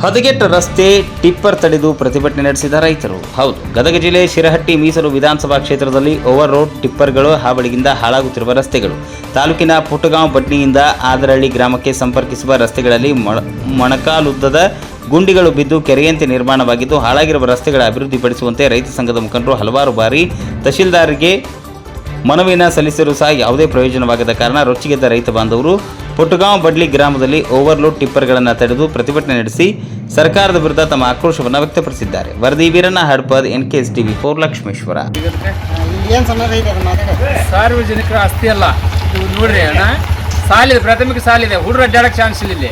ಹದಗೆಟ್ಟ ರಸ್ತೆ ಟಿಪ್ಪರ್ ತಡೆದು ಪ್ರತಿಭಟನೆ ನಡೆಸಿದ ರೈತರು. ಹೌದು, ಗದಗ ಜಿಲ್ಲೆ ಶಿರಹಟ್ಟಿ ಮೀಸಲು ವಿಧಾನಸಭಾ ಕ್ಷೇತ್ರದಲ್ಲಿ ಓವರ್ ರೋಡ್ ಟಿಪ್ಪರ್ಗಳು ಹಾವಳಿಯಿಂದ ಹಾಳಾಗುತ್ತಿರುವ ರಸ್ತೆಗಳು. ತಾಲೂಕಿನ ಪುಟ್ಟಗಾಂವ್ ಬಡ್ನಿಯಿಂದ ಆದರಹಳ್ಳಿ ಗ್ರಾಮಕ್ಕೆ ಸಂಪರ್ಕಿಸುವ ರಸ್ತೆಗಳಲ್ಲಿ ಮೊಣಕಾಲುದ್ದದ ಗುಂಡಿಗಳು ಬಿದ್ದು ಕೆರೆಯಂತೆ ನಿರ್ಮಾಣವಾಗಿದ್ದು, ಹಾಳಾಗಿರುವ ರಸ್ತೆಗಳ ಅಭಿವೃದ್ಧಿಪಡಿಸುವಂತೆ ರೈತ ಸಂಘದ ಮುಖಂಡರು ಹಲವಾರು ಬಾರಿ ತಹಶೀಲ್ದಾರ್ಗೆ ಮನವಿನ ಸಲ್ಲಿಸಿದರೂ ಸಹ ಯಾವುದೇ ಪ್ರಯೋಜನವಾಗದ ಕಾರಣ ರೊಚ್ಚಿಗೆದ್ದ ರೈತ ಬಾಂಧವರು ಪುಟ್ಟಗಾಂವ್ ಬಡ್ಲಿ ಗ್ರಾಮದಲ್ಲಿ ಓವರ್ಲೋಡ್ ಟಿಪ್ಪರ್ಗಳನ್ನು ತಡೆದು ಪ್ರತಿಭಟನೆ ನಡೆಸಿ ಸರ್ಕಾರದ ವಿರುದ್ಧ ತಮ್ಮ ಆಕ್ರೋಶವನ್ನು ವ್ಯಕ್ತಪಡಿಸಿದ್ದಾರೆ. ವರದಿ ವೀರಣ್ಣ ಹಡ್ಪದ್, NKS TV4 ಲಕ್ಷ್ಮೇಶ್ವರ. ಸಾರ್ವಜನಿಕರ ಆಸ್ತಿ ಅಲ್ಲ ಇದು. ನೋಡ್ರಿ ಅಣ್ಣ, ಸಾಲಿದೆ, ಪ್ರಾಥಮಿಕ ಸಾಲಿದೆ, ಹುಡುಗರು ಅಡ್ಡಾಡಕ್ಕೆ ಚಾನ್ಸ್ ಇಲ್ಲ.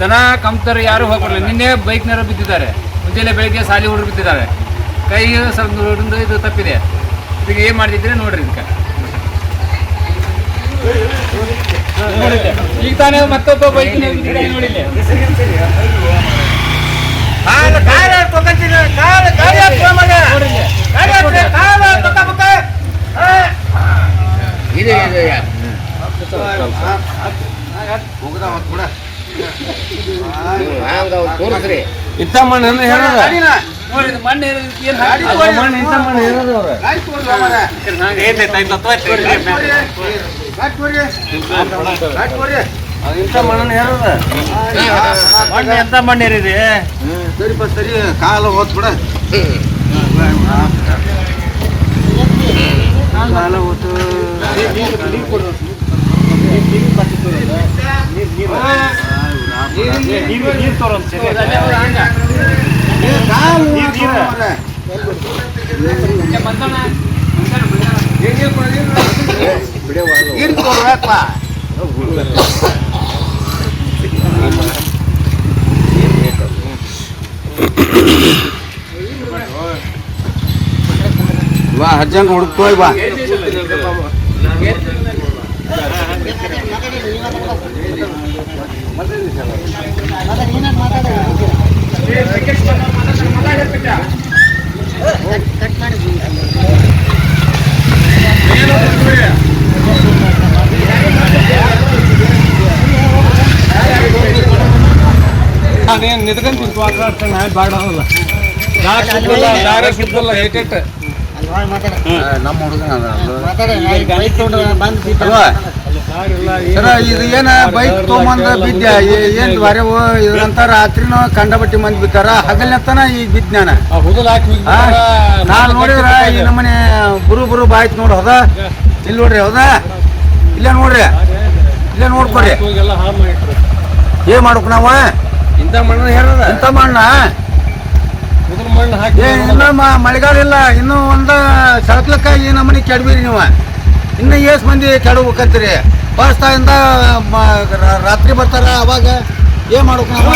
ದನ ಕಂಪ್ತರು ಯಾರು ಹೋಗ್ಬರಲ್ಲ. ನಿನ್ನೆ ಬೈಕ್ನವರು ಬಿದ್ದಿದ್ದಾರೆ, ಮುಂಜಾನೆ ಬೆಳಿಗ್ಗೆ ಸಾಲಿ ಹುಡುಗರು ಬಿದ್ದಿದ್ದಾರೆ. ಕೈಗೆ ಸ್ವಲ್ಪ ಇದು ತಪ್ಪಿದೆ. ಇದಕ್ಕೆ ಏನು ಮಾಡ್ತಿದ್ರೆ ನೋಡ್ರಿ. ಇದಕ್ಕೆ ಈಗ ತಾನೇ ಮತ್ತೊಬ್ಬ ಬೈಕ್ ನೋಡಿಲ್ಲ. ಇಂಥ ಮಣ್ಣನ್ನು ಎಂತ ಮಣ್ಣು ಏರಿದೆ. ಸರಿ ಕಾಲ ಹೋತ್ ಬಿಡ. ಕಾಲ ಹೋತು ಬಾ ಅಜ್ಜಂಗ ಹುಡುಕ್ತೋಯ್ ಬಾ. ನಾನೇನು ನಿದ್ಕೊಂತೀನಿ ಬಾಡ ನಮ್ಮ ಹುಡುಗ ಇದು ಏನ ಬೈಕ್ ತೊಗೊಂಬಂದ ಬಿದ್ದ ಏನ್ ಬರೇ ಇದ್ರಂತ ರಾತ್ರಿನೂ ಕಂಡಬಟ್ಟಿ ಮಂದಿ ಬಿದ್ದಾರ. ಹಗಲ್ನತ್ತನ ಈಗ ಬಿದ್ದ ನಾನು ನೋಡಿದ್ರ ಈ ನಮ್ಮನೆ ಬರು ಬಾಯ್ತು ನೋಡ್ರಿ. ಹೌದಾ? ಇಲ್ಲಿ ನೋಡ್ರಿ. ಹೌದಾ? ಇಲ್ಲೇ ನೋಡ್ರಿ, ಇಲ್ಲೇ ನೋಡ್ಕೊರಿ. ಏನ್ ಮಾಡ್ಬೇಕು ನಾವು? ಇಂಥ ಮಣ್ಣ ಇನ್ನು ಮಳೆಗಾಲ ಇಲ್ಲ. ಇನ್ನು ಒಂದು ಸಳಕ್ಲಕ್ಕ ಈ ನಮ್ಮನೆ ಕೆಡಬಿರಿ ನೀವು. ಇನ್ನು ಎಷ್ಟು ಮಂದಿ ಕೆಡಬೇಕಂತೀರಿ? ಬಸ್ತಾಯಿಂದ ರಾತ್ರಿ ಬರ್ತಾರ, ಅವಾಗ ಏನ್ ಮಾಡ್ಬೇಕು ನಾವು?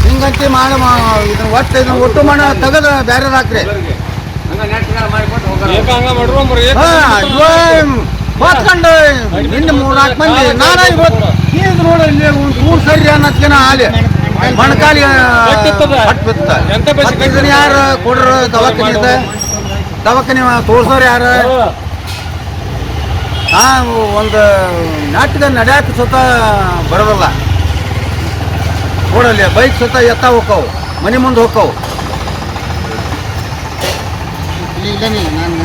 ಹಿಂಗಂತಿ ಮಾಡಿ ಇದನ್ನ ಒಟ್ಟು ಮಣ್ಣ ತೆಗೆದು ಬೇರೆ ಹಾಕ್ರಿ. ಹೊತ್ಕೊಂಡು ಇನ್ನು 3-4 ಮಂದಿ ನಾನು ಇವತ್ತು ನೋಡ ಇಲ್ಲಿ 3 ಸರಿ ಅನ್ನತ್ಕೇನ ಹಾಲಿ ಮಣ್ಕಾಲಿ ಇದನ್ನ ಯಾರು ಕೊಡ್ರ? ದವಾಖಾನೆ ತೋರ್ಸೋರು ಯಾರು? ಒಂದು ನಾಟಕ ನಡ್ಯಾಕ ಸ್ವತ ಬರೋದಲ್ಲ. ನೋಡಲ್ಲಿ ಬೈಕ್ ಸ್ವತ ಎತ್ತ ಹೋಕ್ಕವು, ಮನೆ ಮುಂದೆ ಹೋಕ್ಕವು. ಇಲ್ಲ ನಾನು